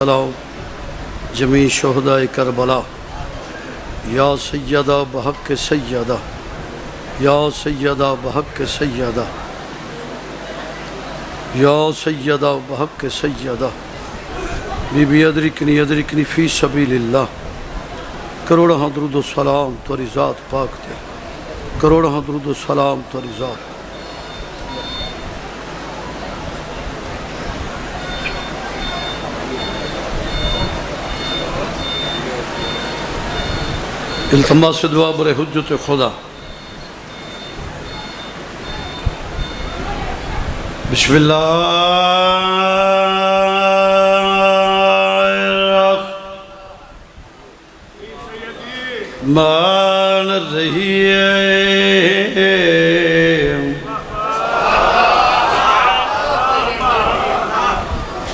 جمیع شہداء کربلا یا سیدہ بحق سیدہ یا سیدہ بحق سیدہ یا سیدہ بحق سیدہ بی بی ادرکنی فی سبیل اللہ کروڑا درود و سلام توری ذات پاک دے کروڑا درود و سلام توری ذات التماس دعا برے حجت خدا بسم اللہ الرحمن الرحیم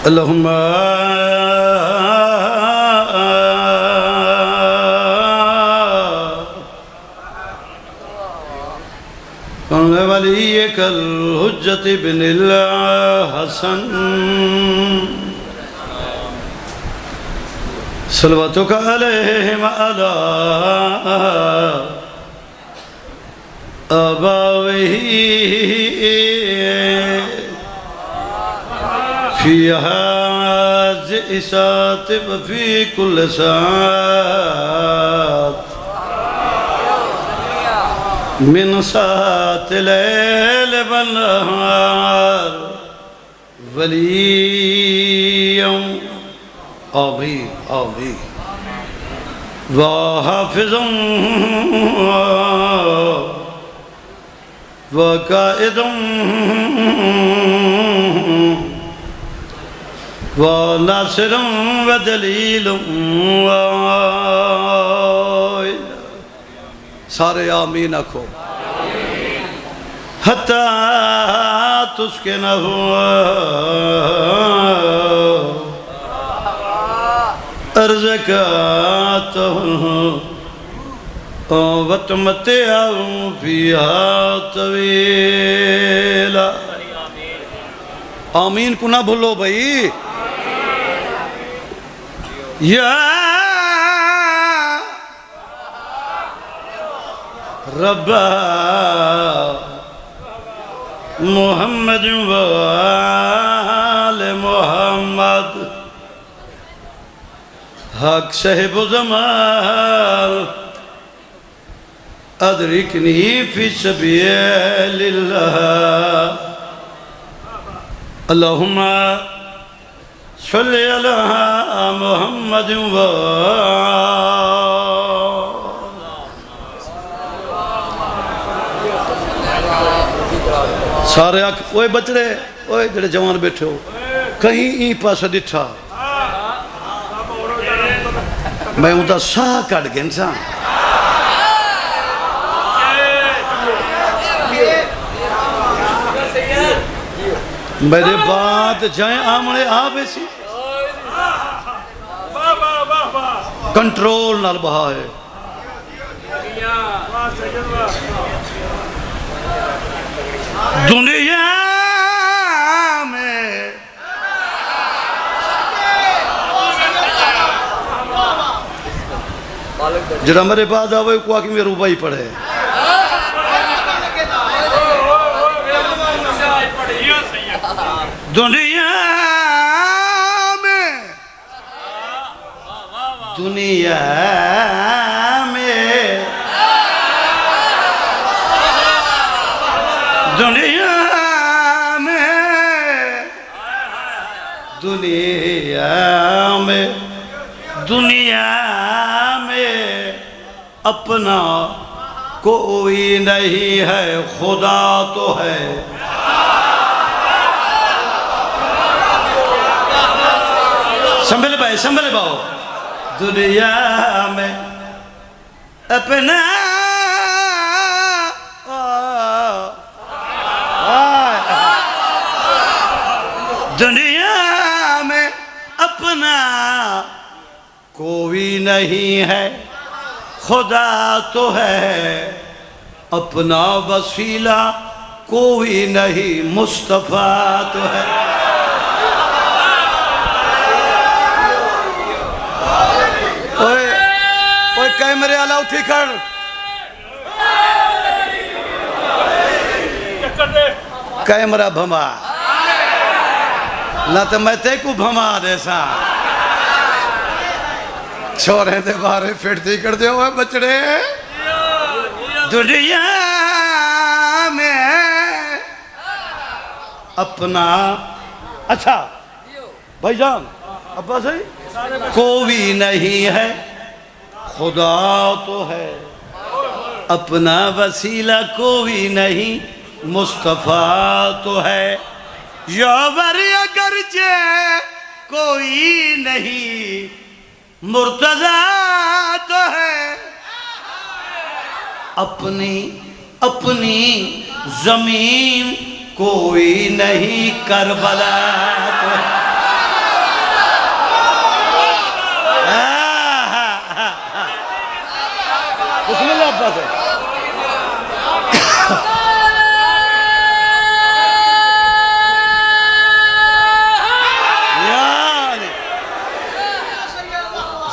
اللہم ولیک الحجت بن الحسن صلواتک علیہم علی آبائہ فی هذه الساعة وفي كل ساعة من ساعة الليل والنهار وليا آمين آمين وحافظا وقائدا وناصرا ودليلا سارے آمین اکھو حتی تسکنہ ارزکاتہ وتمتعہ فیہا طویلا آمین کو نہ بھولو بھائی یا رب محمد و آل محمد حق صاحب و زمان ادرکنی فی سبیل اللہ اللہم صلی علی محمد و سارے آکھ اوے بچڑے اوے جڑے جوان بیٹھے ہو کہیں ای پاسا ڈٹھا میں ہوں تا ساہ کٹ گئے انسان میرے بات جائیں آمنے آبے سی کنٹرول نال بہا ہے دنیا میں جڑا میرے بعد آوے کو آکے میں روبائی پڑھے دنیا میں دنیا میں دنیا میں دنیا میں دنیا میں اپنا کوئی نہیں ہے خدا تو ہے سنبھلے باؤ دنیا میں اپنا دنیا میں اپنا کوئی نہیں ہے خدا تو ہے اپنا وسیلہ کوئی نہیں مصطفیٰ تو ہے اٹھی کر کیمرہ بھما نہ تو میں تے کو بھما دے سا چھوڑیں دے بارے پھٹتی کر دے ہوئے بچڑے دنیا میں اپنا اچھا بھائی جان ابا صحیح کوئی نہیں ہے خدا تو ہے اپنا وسیلہ کوئی نہیں مصطفیٰ تو ہے یاور اگرچہ کوئی نہیں مرتضیٰ تو ہے اپنی زمین کوئی نہیں کربلا تو ہے بسم اللہ ابا سے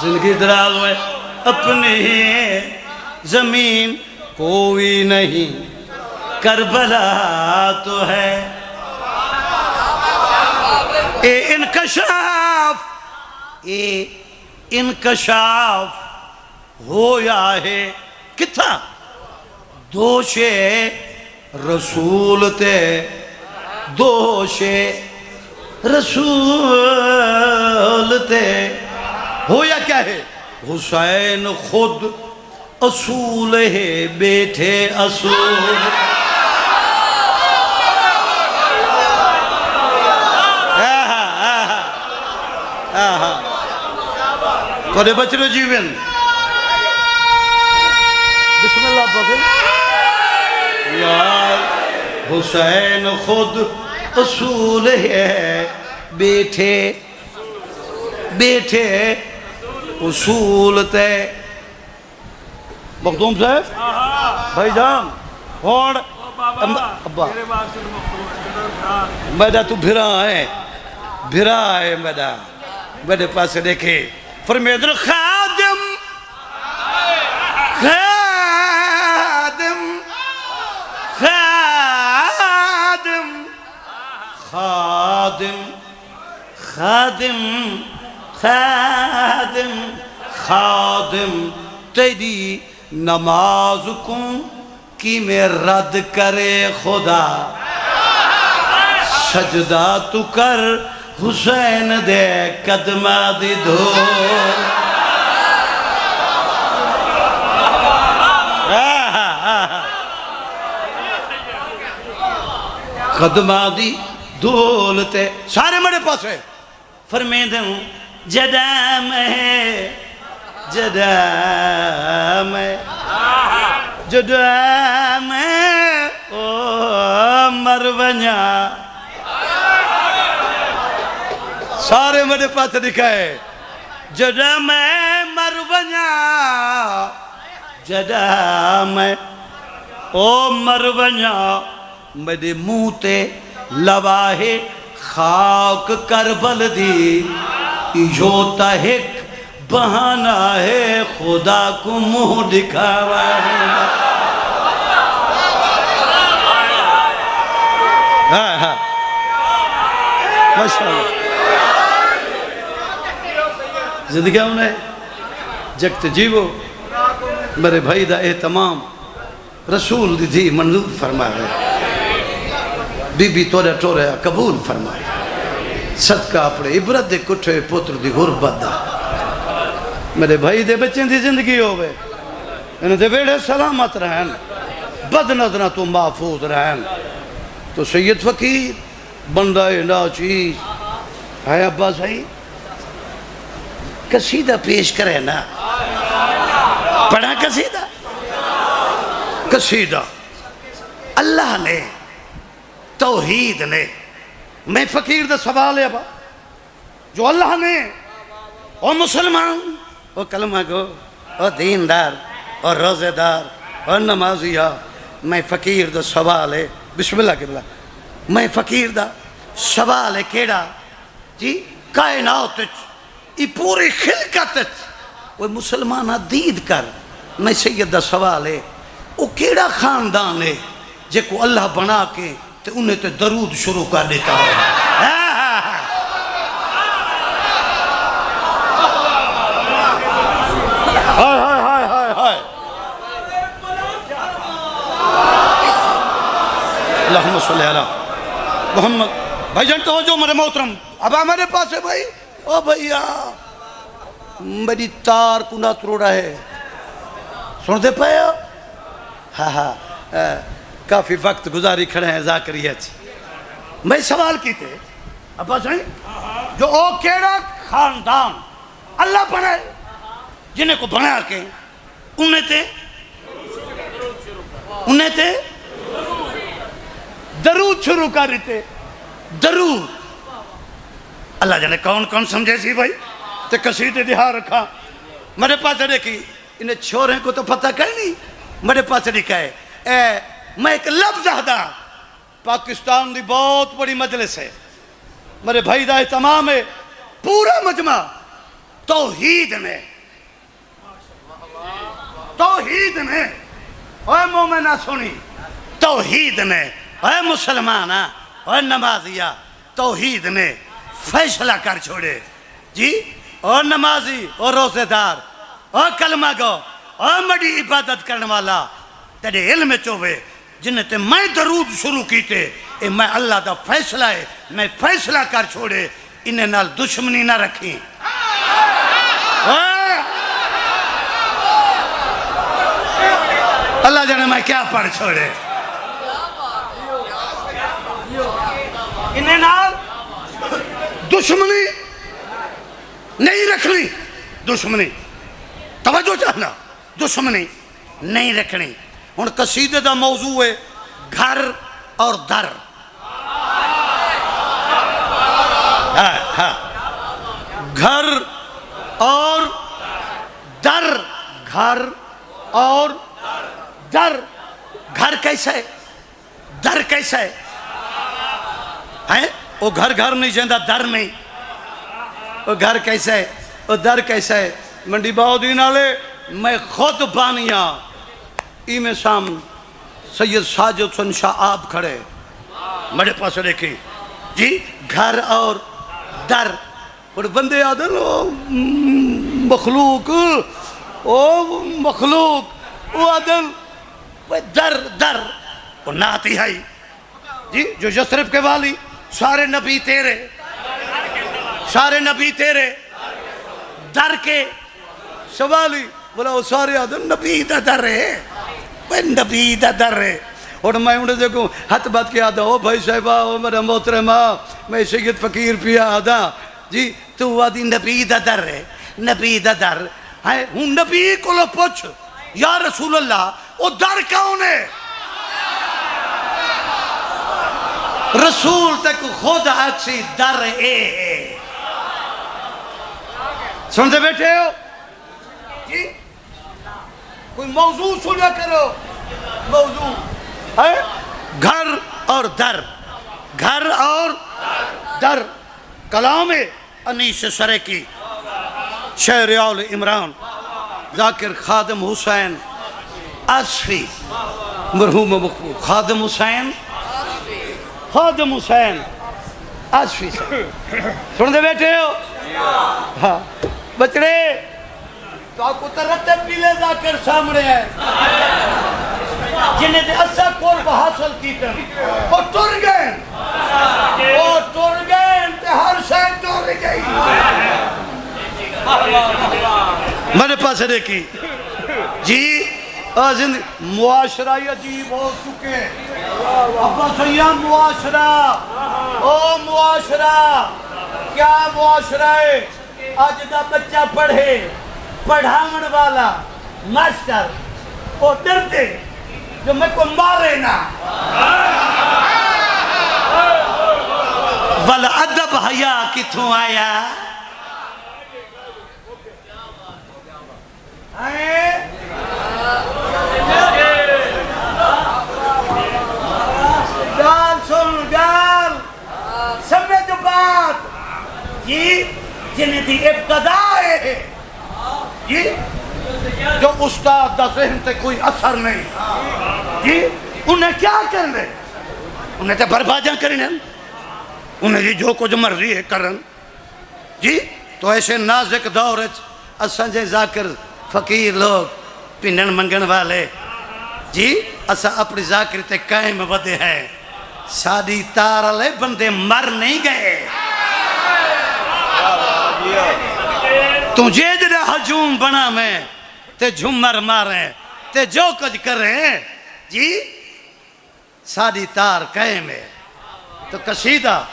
زندگی دراز میں اپنی زمین کوئی نہیں کربلا تو ہے اے انکشاف ہویا ہے کتھا دوش رسول تے دوش رسول تے ہویا کیا ہے حسین خود اصول ہے بیٹھے اصول کدے بچلو جیون بسم اللہ پاکر یا حسین خود اصول ہے بیٹھے اصول تے مخدوم صاحب بھائی جان ہون ابا میڈا تو بھرا ہے میڈا میرے پاس دیکھے فرمید خادم خادم خادم خادم خادم خادم خادم تیری نماز کن کی میں رد کرے خدا سجدہ تو کر حسین دے قدمہ دی دھول قدمہ دی دھولتے سارے میرے پاس ہے فرمیدہ ہوں جدام ہے جدام ہے جدام ہے او مروانیا سارے میرے پاس لکھا ہے جدام ہے مروانیا جدام ہے او مروانیا میرے منہ تے لواہے خاک کربل دی جو تحق بہانہ ہے خدا کو منہ دکھاوا ہے ماشاءاللہ زندگی انہیں جگت جیو میرے بھائی دا اہتمام رسول دی تھی منظور فرمائے بی بی توڑے ٹورے قبول فرمائے صدقہ اپنے عبرت دے کٹھے پتر دی غربت دا میرے بھائی دے بچیں دی زندگی ہوئے انہیں دے ویڑے سلامت رہن بد نظرہ تو محفوظ رہن تو سید فقیر بندہ نا چیز ہے ابا صحیح قصیدہ پیش کرے نا پڑھا قصیدہ اللہ نے توحید نے میں فقیر دا سوال ہے ابا جو اللہ نے او مسلمان او کلمہ گو او دیندار او روزے دار او نمازیہ میں فقیر دا سوال ہے بسم اللہ کے بلا میں فقیر دا سوال ہے کیڑا جی کائنات ای پوری خلقت وہ مسلمانہ دید کر میں سید دا سوال ہے وہ کیڑا خاندان ہے جے کو اللہ بنا کے تے انہیں تے درود شروع کر دیتا ہو ہائے ہائے ہائے ہائے ہائے اللہم صلی علی محمد بھائی جان توجہ میرے محترم اب میرے پاس ہے بھائی او بھئیہ میری تار کنہ تروڑا ہے سن دے پایا ہاں ہاں کافی وقت گزاری کھڑے ہیں ذاکریہ جی میں سوال کی تھے ابا سن جو او کیڑا خاندان اللہ بنائے جنہیں کو بنا کے انہیں تے درود شروع کر رہی تھے درود اللہ جانے کون کون سمجھے سی بھائی تے قصیدے دہا رکھا میرے پاس دیکھی انہیں چھوڑیں کو تو پتہ کہیں نہیں میرے پاس لکھا ہے میں ایک لفظ ہدا پاکستان دی بہت بڑی مجلس ہے میرے بھائی دا اہتمام ہے پورا مجمع توحید میں اوے مومنہ سنی توحید نے اوے مسلمانہ اوے نمازیہ توحید نے فیصلہ کر چھوڑے جی اور نمازی اور روزے دار اور کلمہ گو اور بڑی عبادت کرنے والا تیرے علم چوے جنہیں تے میں درود شروع کیتے اے میں اللہ دا فیصلہ ہے میں فیصلہ کر چھوڑے انہیں نال دشمنی نہ رکھیں اللہ جانے میں کیا پڑھ چھوڑے انہیں نال دشمنی نہیں رکھنی دشمنی توجہ چاہنا دشمنی نہیں رکھنی ان قصیدے دا موضوع ہے گھر اور در گھر اور در گھر اور در گھر کیسا ہے در کیسا ہے وہ گھر گھر نہیں جاندہ در نہیں وہ گھر کیسا ہے وہ در کیسا ہے منڈی باؤدین آلے میں خود بانیاں میں سام سید ساجد حسن شاہ آپ کھڑے میرے پاس دیکھی جی گھر اور در اور بندے آدھن مخلوق وہ آدھن در در وہ ناتی ہے جی جو یسرف کے والی سارے نبی تیرے در کے سوالی بولا وہ سارے آدھن نبی دا در ہے وہ نبی دا در ہے اور میں انہیں دیکھوں ہاتھ بات کیا آدھا او بھائی صاحبہ او میرا محترمہ میں سید فقیر پیا آدھا جی تو آدھی نبی دا در ہے نبی دا در ہے ہوں نبی کو لو پوچھ یا رسول اللہ وہ در کون ہے رسول تک خود اچھی در ہے سنتے بیٹھے ہو جی کوئی موضوع سنا کرو موضوع ہے گھر اور در گھر اور در کلام انیس سرے کی شعر آل عمران ذاکر خادم حسین اصفی مرحوم مقبول خادم حسین اصفی سے سن دے بیٹھے ہو ہاں بچڑے تو آپ کو ترتب بھی لے ذاکر سامنے ہے جنہیں دے اسا قرب حاصل کی کر وہ ٹر گئے تے ہر شاید ٹر گئی میرے پاس دیکھی جی معاشرہ عجیب ہو چکے ابا سیاں معاشرہ او معاشرہ کیا معاشرہ ہے آج دا بچہ پڑھے پڑھاون والا ماسٹر وہ ڈرتے جو میں کو مارے نا والعدب حیا کتھوں آیا گال سن گال سمجھ بات جی جنہیں دی ابتدا ہے جی جو استاد دا ذہن تے کوئی اثر نہیں جی انہیں کیا کرنے انہیں تے بربادیاں کرنے انہیں جی جو کچھ مرضی ہے کرن جی تو ایسے نازک دور اساں جے ذاکر فقیر لوگ پنن منگن والے جی اساں اپنی ذاکر تے قائم ودے ہیں ساڑی تار لے بندے مر نہیں گئے تجھے جڑا ہجوم بنا میں تے جھمر ماریں تے جو کچھ کریں جی ساڑی تار قائم ہے تو قصیدہ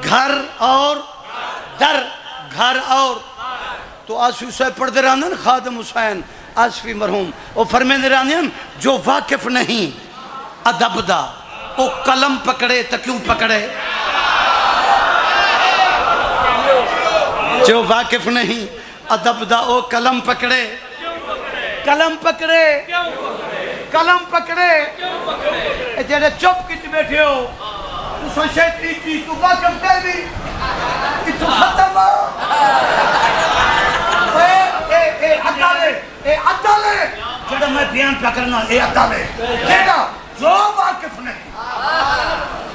گھر اور در گھر اور تو آصفی حسین پڑھ دے رہاندن خادم حسین آصفی مرحوم وہ فرمین دے رہاندن جو واقف نہیں ادب دا وہ قلم پکڑے تو کیوں پکڑے جو واقف نہیں ادب دا وہ قلم پکڑے قلم پکڑے قلم پکڑے جیڑے چپ کچھ بیٹھے ہو تو سوشیت ای چیز تو واقف دے بھی اتو ختم ہو اے عدالے جڑا میں بیان پہ کرنا اے عدالے جیڑا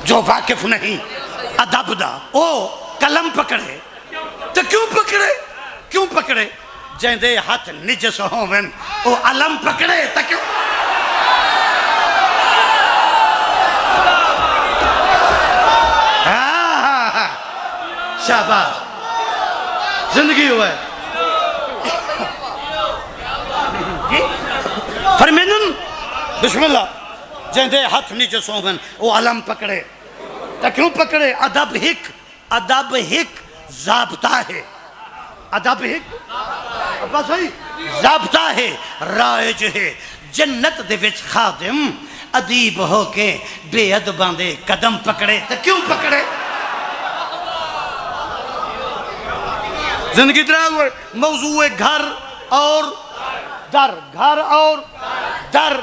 جو واقف نہیں ادب دا او قلم پکڑے تو کیوں پکڑے جائیں دے ہاتھ نجس ہومن او علم پکڑے تو کیوں شاباش زندگی ہوا ہے فرمینن بسم اللہ جائیں دے ہاتھ نجس ہومن او علم پکڑے تو کیوں پکڑے ادب ہک ضابطہ ہے ادب ہک بس ہوئی ضابطہ ہے رائج ہے جنت دے وچ خادم ادیب ہو کے بے ادباں دے قدم پکڑے تو کیوں پکڑے زندگی درہ ہوئے موضوع گھر اور در گھر اور در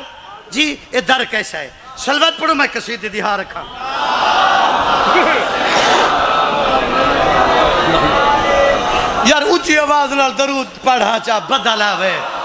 جی یہ در کیسا ہے سلوات پڑھو میں قصیدے دہا رکھا یار اونچی آواز نال درود پڑھا چاہ بدل آوے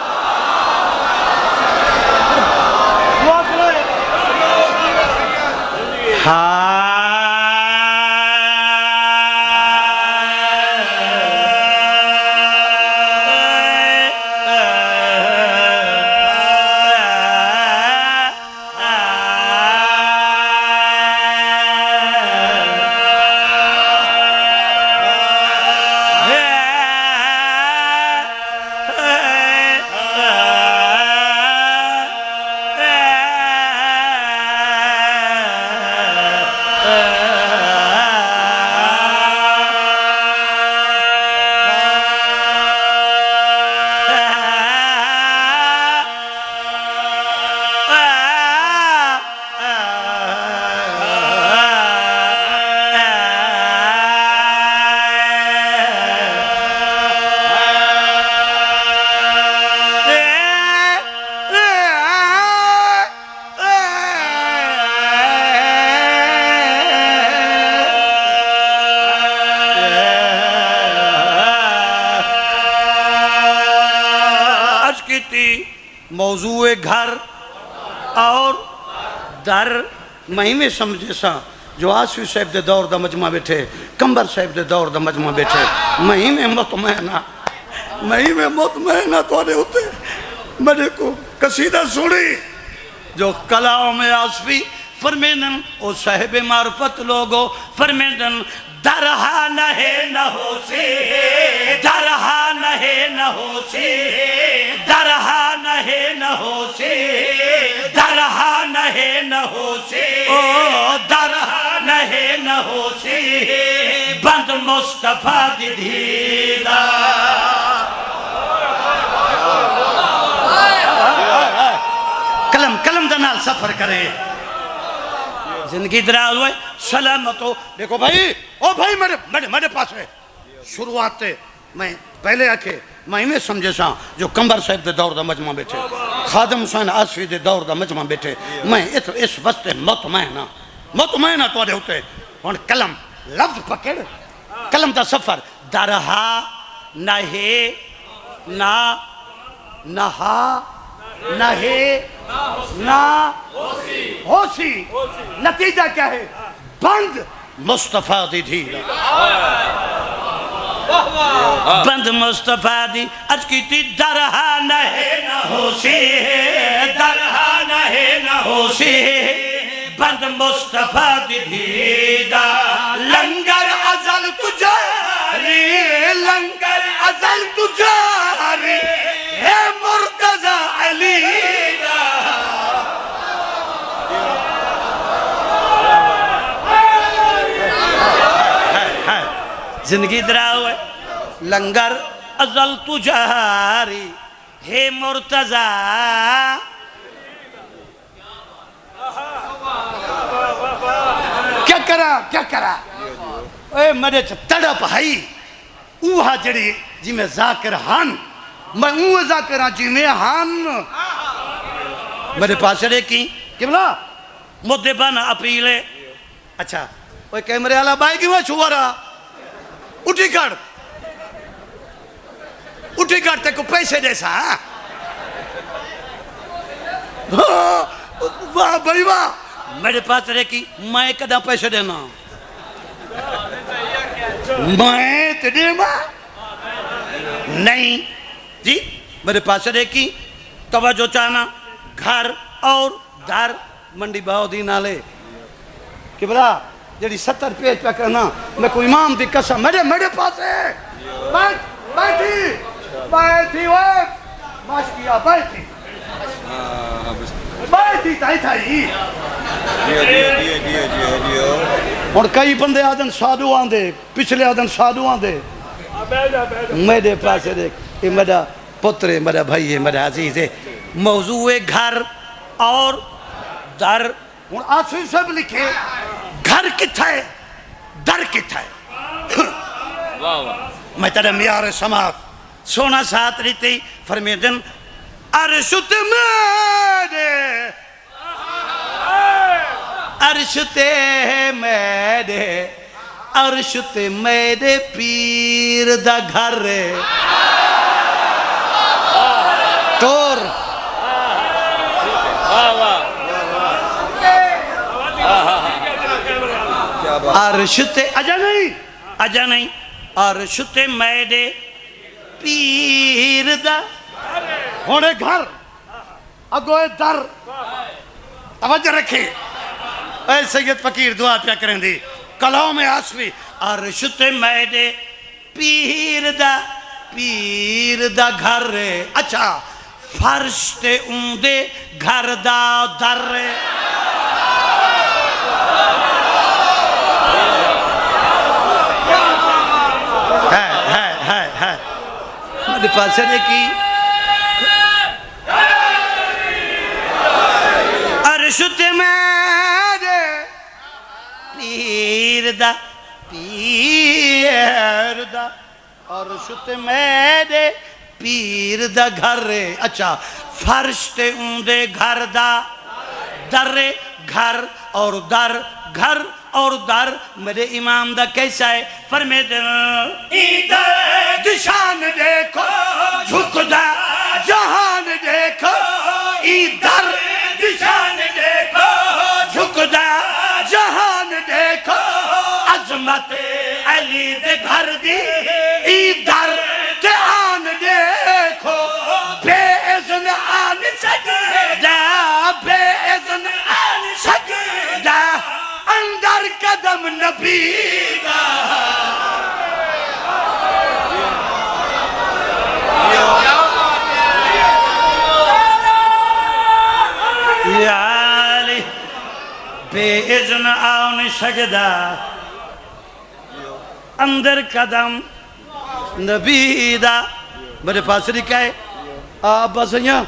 موضوع گھر اور در مہینے سمجھے سا جو آصفی صاحب دے دور دا مجمع بیٹھے کمبر صاحب دے دور دا مجمع بیٹھے مہینے مطمئنہ تو آنے ہوتے میں کو قصیدہ سنی جو کلام آصفی فرمیدن او صاحب معرفت لوگو فرمیدن درہا نہے نہ ہو سے درہا نہے نہ ہو سے درہا نہے نہ ہو سے درہا نہے نہ ہو سے او درہا نہے نہ ہو سے بند مصطفیٰ دی دھیدہ کلم دنال سفر کرے زندگی دراز ہوئے سلامت ہو دیکھو بھائی او بھائی میرے پاس ہے شروعات تے میں پہلے آکے میں ہمیں سمجھے سا جو کمبر صاحب دے دور دا مجمع بیٹھے خادم حسین آصفی دے دور دا مجمع بیٹھے میں اس وقت مطمئنہ تو آدھے ہوتے اور کلم لفظ پکڑ کلم دا سفر درہا نہے نہ ہا نہ ہے نہ ہوسی. نتیجہ کیا ہے؟ بند مصطفیٰ دی دھیرا. بند مصطفیٰ دی اج کی تی درہا نہ ہے نہ ہوسی. درہا نہ ہے نہ ہوسی. بند مصطفیٰ دی دھیرا. لنگر ازل تجاری. لنگر ازل تجاری. اے مرتضی علی دا. زندگی دراؤ ہے. لنگر ازل تجاری ہے مرتضی. کیا کرا اے میرے تڑپ ہائی اوہا جڑی جی میں ذاکر ہن. میں اوہ ذاکر ہاں جی میں ہن. میرے پاس رہے کی کبلا مدے بنا اپیلے. اچھا وہ کیمرے والا بائی کی میں چھوڑا رہا. اٹھی کر تے کو پیسے دے سا. واہ بھائی واہ. میرے پاس رہے کی میں کدھا پیسے دینا. میں تے دے ماں نہیں جی. میرے پاس رہے کی توجہ چاہنا گھر اور در منڈی باؤ دی نالے کبلا جڑی 70 پیج پہ کرنا. میں کوئی امام دی قسم میرے پاس ہے. بیٹھی ماشکیا بیٹھی تائی تھائی. اور کئی بندے آدن سادھو آندے پچھلے آدن سادھو آندے. میرے پاس دیکھ یہ میرا پتر ہے میرا بھائی ہے میرا عزیز ہے. موضوع گھر اور در. اور آسوی سب لکھے گھر کتھا ہے در کتھا ہے. میں تیرے میار سماعت سونا ساتھ رہتی فرمی دن عرشت میرے عرشت میرے عرشت میرے پیر دا گھر ٹور. عرشت اجا نہیں عرشت میرے پیر دا ہونے گھر اگوئے در. توجہ رکھیں اے سید فقیر دعا پیا کریں دی کلاؤں میں آسوی. عرشت میرے پیر دا گھر. اچھا فرش تے اوندے گھر دا در. میرے پاس ہے کی عرشت میرے پیر دا عرشت میرے پیر دا گھر. اچھا فرش تے اوندے گھر دا در. گھر اور در گھر اور در. میرے امام دا کیسا ہے فرمے دن ادھر دشان دیکھو جھکدا جہان دیکھو. ادھر دشان دیکھو جھکدا جہان دیکھو. عظمت علی دے گھر دی ادھر تے آن دیکھو. بے اذن آن سجدہ بے اذن آن سجدہ اندر قدم نبی دا. یا علی بے اذن آن سجدہ اندر قدم نبی دا. میرے پاس لکھا ہے آپ بس یہاں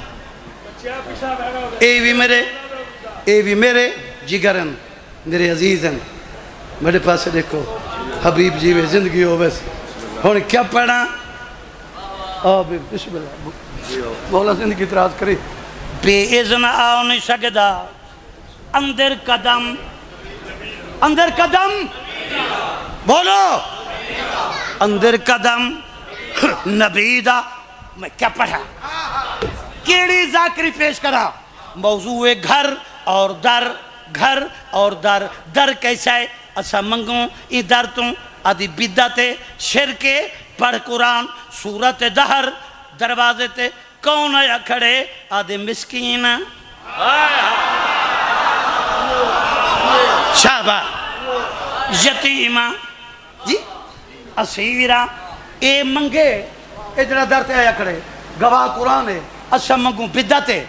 اے بھی میرے جگرن میرے عزیزن. میرے پاس دیکھو حبیب جی میں زندگی ہو بس ہون کیا پڑھا. بسم اللہ مولا زندگی اعتراض کرے. بے اذن آؤ نہیں سکدا اندر قدم بولو اندر قدم نبی دا. میں کیا پڑھا کیڑی ذاکری پیش کرا موضوع گھر اور در گھر اور در در کیسا ہے اسا منگوں ای در توں آدھی بدعت شرک پڑھ قرآن سورت دہر دروازے تے کون آیا کھڑے آدھے مسکین شابہ یتیمہ جی اسیرہ اے منگے اجرا در تے آیا کھڑے گواہ قرآن ہے اسا منگوں بدعت ہے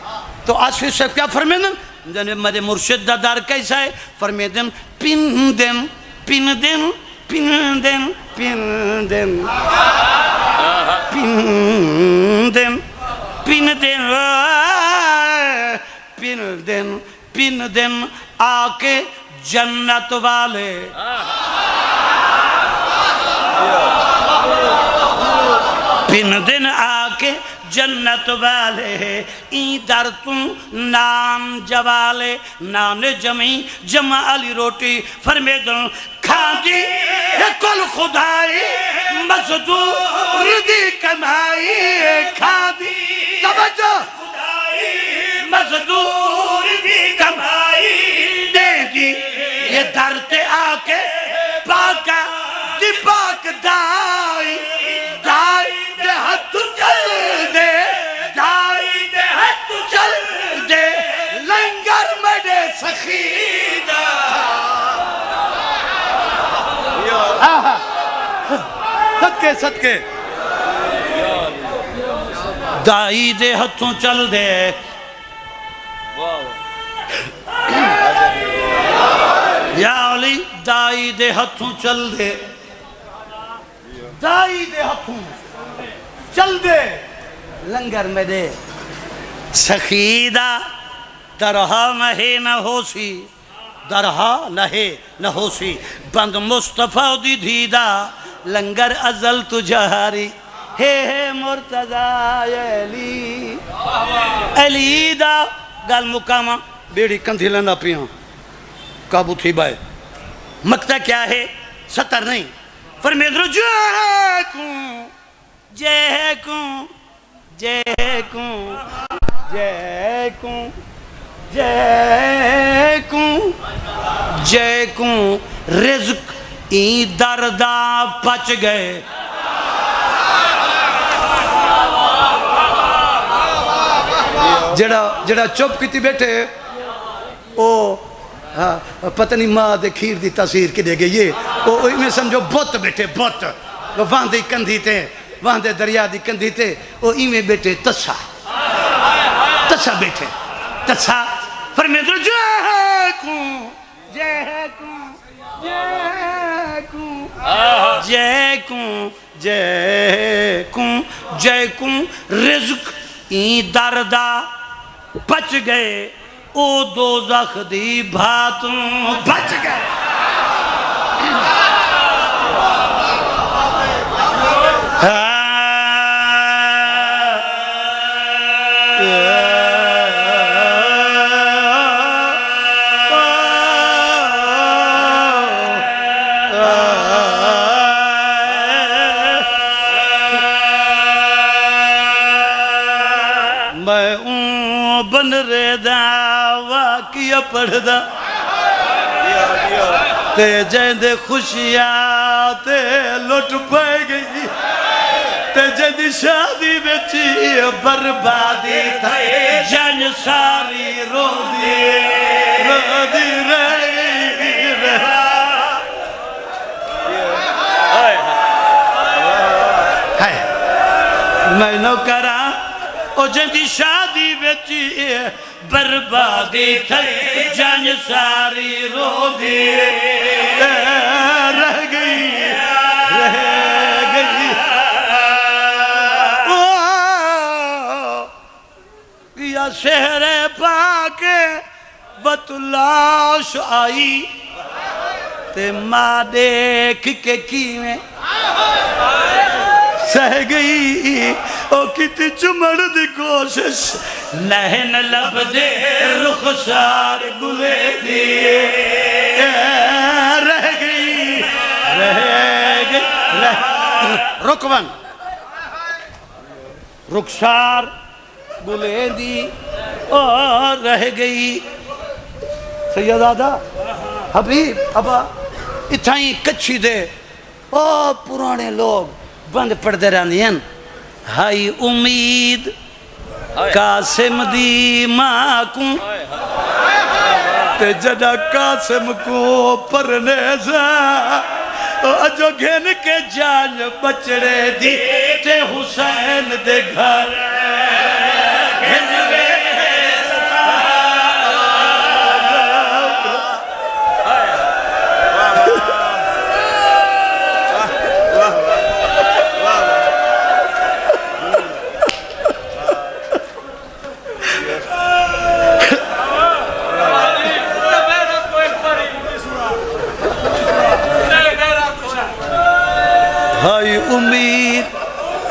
تو آسفی سے کیا فرمیدن جنہیں میرے مرشد دا در کیسا ہے فرمیدن پن دن پن دن پن دن پن دن پن دن پن دن پن دن پن دن آکے جنت والے پن دن آکے جنت والے این در تم نان جوالے نان جمعی جمع علی روٹی فرمیدن کھاندی کل خدائی مزدور دی کمائی کھاندی توجہ مزدور دی کمائی دے دی یہ در تے آکے پاکا دی پاک دائی دائی دے ہتھ چل دے دائی دے ہتھ چل دے لنگر مڈے سخیدہ صدقے صدقے دائی دے ہتھوں چل دے یا علی دائی دے ہتھوں چل دے دائی دے ہتھوں چل دے لنگر میں دے سخیدہ درہا نہے نہ ہو سی درہا نہے نہ ہو سی بند مصطفیٰ دی دھیدہ لنگر ازل تجاری ہے مرتضی علی علی دا گل مقامہ بیڑی کندھی لینا پیاں قابو تھی بائے مکتہ کیا ہے ستر نہیں فرمید رو جے کوں جے کوں جے کوں جے کوں جے کوں جے کوں رزق این دردہ پچ گئے جڑا چپ کیتی بیٹھے او پتہ نہیں ماں دے کھیر دی تصویر کے دے گئے یہ او میں سمجھو بوت بیٹھے بوت وہاں دے کندھی تے وہاں دے دریا دی کندھی تے او میں بیٹھے تسا تسا بیٹھے تسا فرمید رو جے کوں جے کوں جے کوں جے کوں جے کوں جے کوں رزق این دردہ بچ گئے او دوزخ دی بھاتوں بچ گئے میں بن رے دا واقعہ پڑھ دا تے جیندے خوشیاں تے لٹ پائے گئی تے جیندی شادی بیچی بربادی تھے جن ساری رو دی رہی میں نو کرا او جیندی شادی بیچی بربادی تھے جن ساری رو دی رہ گئی یا شہر پاک بطلاش آئی تے ماں دیکھ کے کیویں سہ گئی او کتی چمڑ دی کوشش نہن لب دے رخسار گلے دیئے رہ گئی رکون رخسار گلے دی اور رہ گئی سیدادہ حبیب ابا اتھائیں کچھی دے او پرانے لوگ بند پڑھتے رہنے ہیں ہائی امید قاسم دی ماں کو تے جڑا قاسم کو پرنے سا جو گھن کے جان بچڑے دی تے حسین دے گھر گھن کے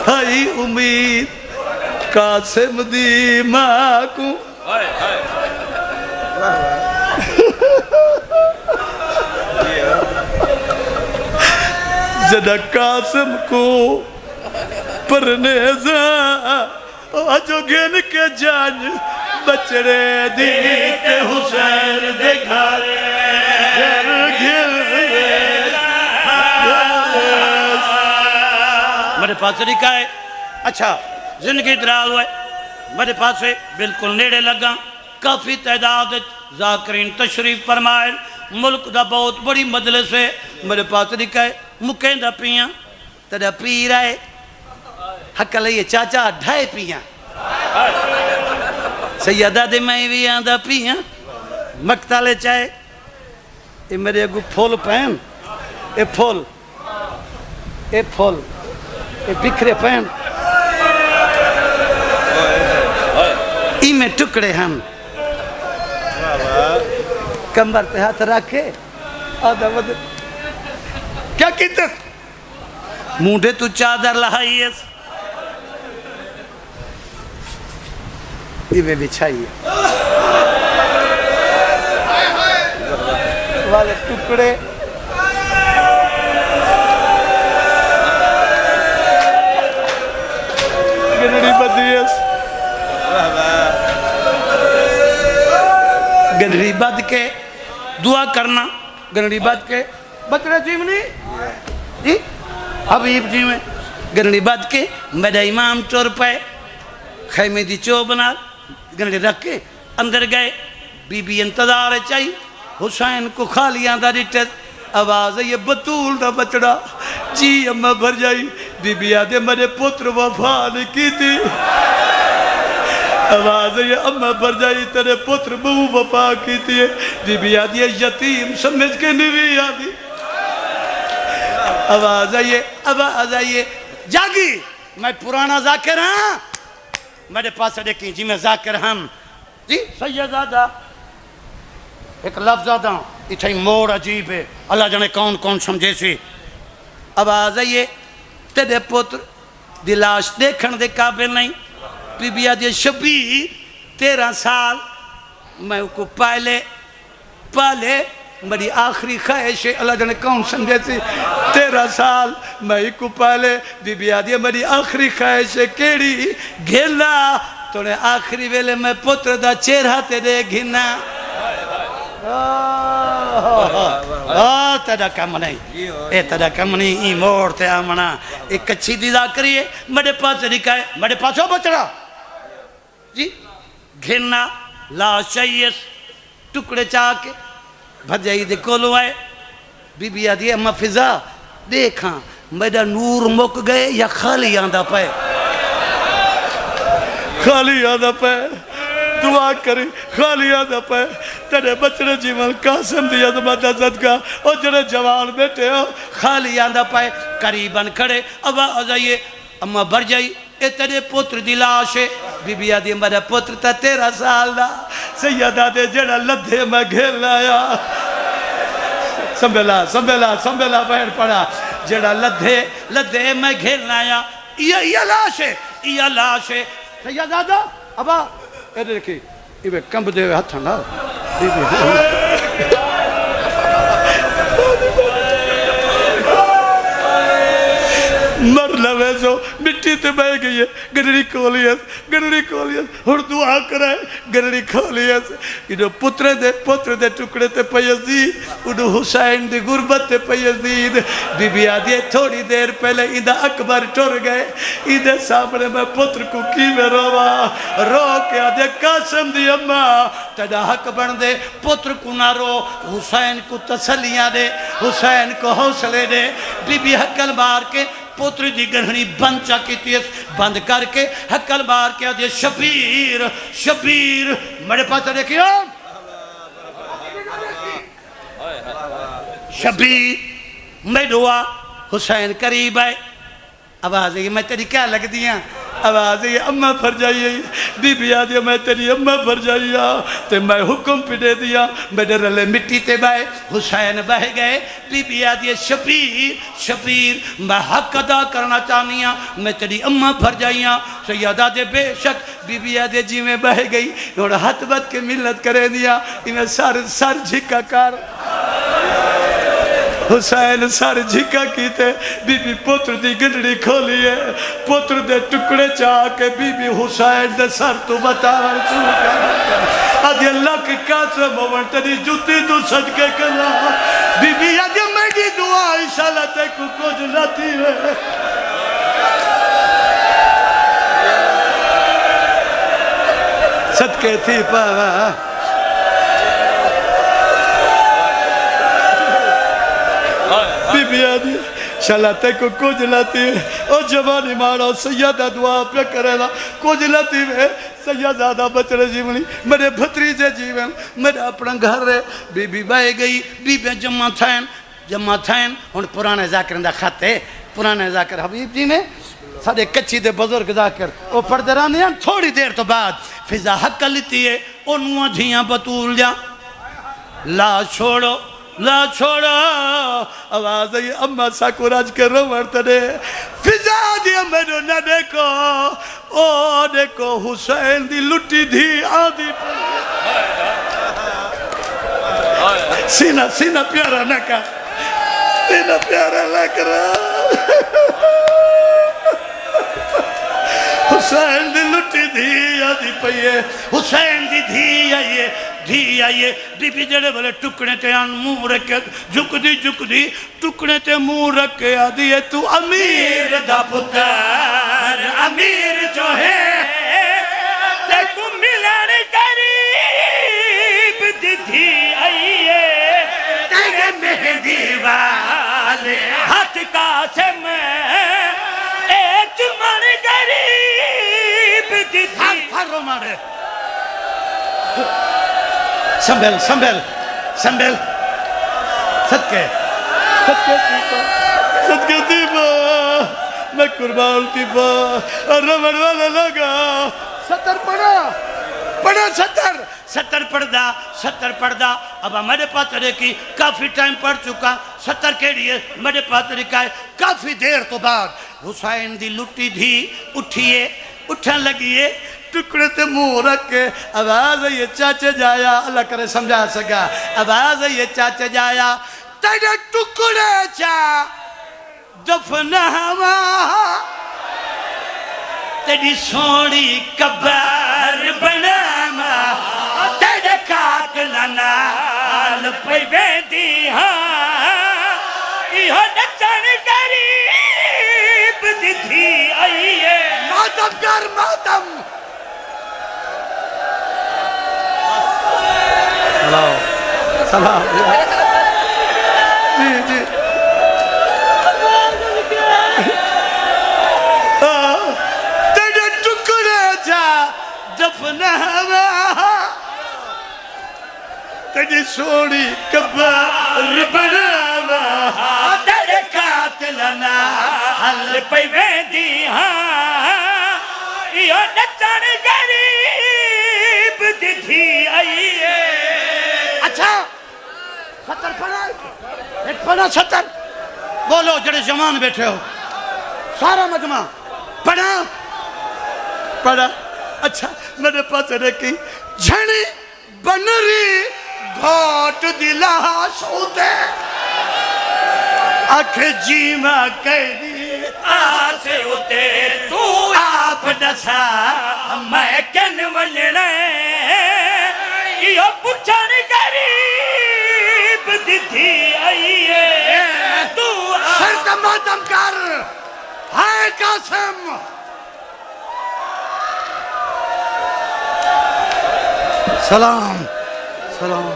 ہائی امید قاسم دی ماں کو جڑا قاسم کو پرنے سا جو گھن کے جان بچڑے دی تے حسین دے گھر میرے پاس طریقہ ہے اچھا زندگی دراز ہوئے میرے پاس بالکل نیڑے لگا کافی تعداد ذاکرین تشریف فرمائے ملک دا بہت بڑی مجلس ہے میرے پاس طریقہ ہے مکیں دا پیاں تیرا پی رہے حق لئیے چاچا ڈھائے پیاں سیدہ دے میں بھی آندہ پیاں مکتا لے چاہے اے میرے اگو پھول پہن اے پھول اے بکھرے پہن ای میں ٹکڑے ہم کمبر پہ ہاتھ رکھے آدھا ودر کیا کہتے مونڈے تو چادر لہائی ہے ای میں بچھائی ہے والے ٹکڑے گنڑی بدیس گنڑی بد کے دعا کرنا گنڑی بد کے بچڑے جیونی جی حبیب جی میں گنڑی بد کے میرا امام ٹور پہ خیمے دی چو بنا گنڑی رکھ کے اندر گئے بی بی انتظار چاہی حسین کو خالیاں دا ریٹر آواز ہے یہ بطول دا بچڑا جی اممہ بھر جائی بی بی آدھے میرے پتر وفا نے کی تھی آواز ہے یہ اممہ بھر جائی تیرے پتر بہو وفا کی تھی بی بی آدھے یتیم سمجھ کے نوی آدھی آواز ہے یہ جاگی میں پرانا ذاکر ہاں میرے پاس دیکھیں جی میں ذاکر ہم جی سیدادہ ایک لفظ آدھا اتھائی موڑ عجیب ہے اللہ جانے کون سمجھے سی آواز ہے یہ تیرے پتر دلاش دیکھن دے قابل نہیں بی بی آدھے شبیر 13 سال میں کو پالے میری آخری خواہش ہے اللہ جانے کون سمجھے سی 13 سال میں کو پالے بی بی آدھے میری آخری خواہش ہے کیڑی گھنا تو نے آخری ویلے میں پتر دا چہرہ تیرے گھنا تیرا کم نہیں اے تیرا کم نہیں ای موڑ تے آمنا ایک کچھی دیدہ کریے میرے پاس رکھا ہے میرے پاس ہو بچڑا جی گھننا لا شیئس ٹکڑے چاہ کے بھجائی دے کولو آئے بی بی آدھی اما فضا دیکھاں میرا نور مک گئے یا خالی آندہ پائے خالی آندہ پائے دعا کری خالی آدھا پہ تیرے بچڑے جیون قاسم دی عظمت صدقہ اور جڑے جوان بیٹے ہو خالی آدھا پہ قریباً کھڑے آواز آئیے اما بھر جائی اے تیرے پتر دی لاش ہے بی بی آدھی میرا پتر تا 13 سال دا سیدہ دے جڑا لدھے میں گھر لایا سنبھلا بہن پڑا جڑا لدھے میں گھر لایا یہ لاش ہے سیدہ دا ابا اے دیکھی یہ کمب دے ہاتھ نا مر لوے سو مٹی مٹی تے بہ گئی ہے گنڑی کھولیس ہن دعا کرائے گنڑی کھولیس کہ جو پتر دے ٹکڑے تے پیزید انہوں حسین دی غربت تے پیزید بی بی آدھی تھوڑی دیر پہلے ایدہ اکبر ٹر گئے ایدہ سامنے میں پتر کو کی میں رو کے آدھے قاسم دی اممہ تیڑا حق بن دے پتر کو نہ رو حسین کو تسلیاں دے حسین کو حوصلے دے بی بی حقل مار کے پوتری دی گنہنی بند چاکی تیس بند کر کے حقل مار کے آدھے شبیر میرے پاس دیکھئے شبیر میں دعا حسین قریب آئے آواز ہے میں تیری کیا لگ دیا آواز ہے اممہ پھر جائیے بی بی آدھے میں تیری اممہ پھر جائیے تے میں حکم پہ دے دیا میرے رلے مٹی تے بائے حسین بہ گئے بی بی آدھے شبیر میں حق ادا کرنا چاہنیا میں تیری اممہ پھر جائیے سیدہ دے بے شک بی بی آدھے جی میں بہ گئی اور ہاتھ بد کے ملت کرے دیا انہیں سر جھکا کر حسین سر جھکا کیتے بی بی پتر دی گنڑی کھولی ہے پتر دے ٹکڑے چاہ کے بی بی حسین دے سر تو بتاور چوکا آدھی اللہ کی قاسم ہوون تیری جوتی تو صدقے کرا بی بی آدھی میری دعا انشاءاللہ تے کو کچھ لاتی ہے صدقے تھی پاوا بی بی آدھی شلاتے کو کچھ لاتی ہے اور جوانی مارا سیدہ دعا پہ کریلا کچھ لاتی ہے سیدہ بچڑے جیونی میرے بھتریجے جیون میرے اپنا گھر رہے بی بی بائے گئی بی بی جمع تھین ان پرانے ذاکرن دا خط ہے پرانے ذاکر حبیب جی نے ساڑھے کچھی دے بزرگ ذاکر وہ پڑھ رہے ہیں تھوڑی دیر تو بعد فضا حق لیتی ہے انہوں جھیاں بطول جا لا چھوڑو آواز ہے اممہ ساکو راج کر رہا مرتا دے فضا دیا میں نہ دیکھو او دیکھو حسین دی لٹی دھی آدھی سینہ پیارا نہ کر سینہ پیارا لگ رہا حسین دی لٹی دھی آدھی پئیے حسین دی دھی آئیے بی بی جڑے بلے ٹکڑے تے آن موں رکھے جھک دی ٹکڑے تے موں رکھے آدھی ہے تو امیر دا پتر امیر جو ہے تے کو ملن قریب دھی آئیے تیرے مہدی والے ہاتھ کاسے میں ایک من قریب دھی پھر مارے سنبھل صدقے تیبا میں قربان تیبا رمڑ والا لگا ستر پڑھا ستر پڑھ دا اب میرے پاس کی کافی ٹائم پڑھ چکا 70 کے لیے میرے پاس رکھا ہے کافی دیر تو بعد حسین دی لٹی دھی اٹھن لگیے ٹکڑے تے منہ رکھ کے آواز ہے یہ چاچے جایا اللہ کرے سمجھا سکا آواز ہے یہ چاچے جایا تیرے ٹکڑے چا دفنہوا تیری سوڑی قبر بناما تیرے قاتلنا پہ بیدی یہ نچن قریب دھی آئیے ماتم کر ماتم سلام جی تیرے ٹکڑے جا دفنہوا تیری سوڑی قبر بناوا تیرے قاتلنا حل پہ بیدی یہ نچن غریب دھی آئیے اچھا 70 پڑھا ایک پڑھا 70 بولو جڑے جوان بیٹھے ہو سارا مجمع پڑھا اچھا میرے پاس رکھی جھنی بنری گھوٹ دلاش ہوتے آنکھ جیمہ کہہ دی آسے ہوتے تو آپ دسا میں کن ونجنے یہ پچھن غریب دیتھی آئیے تو سر دمادم کر ہائے قاسم سلام سلام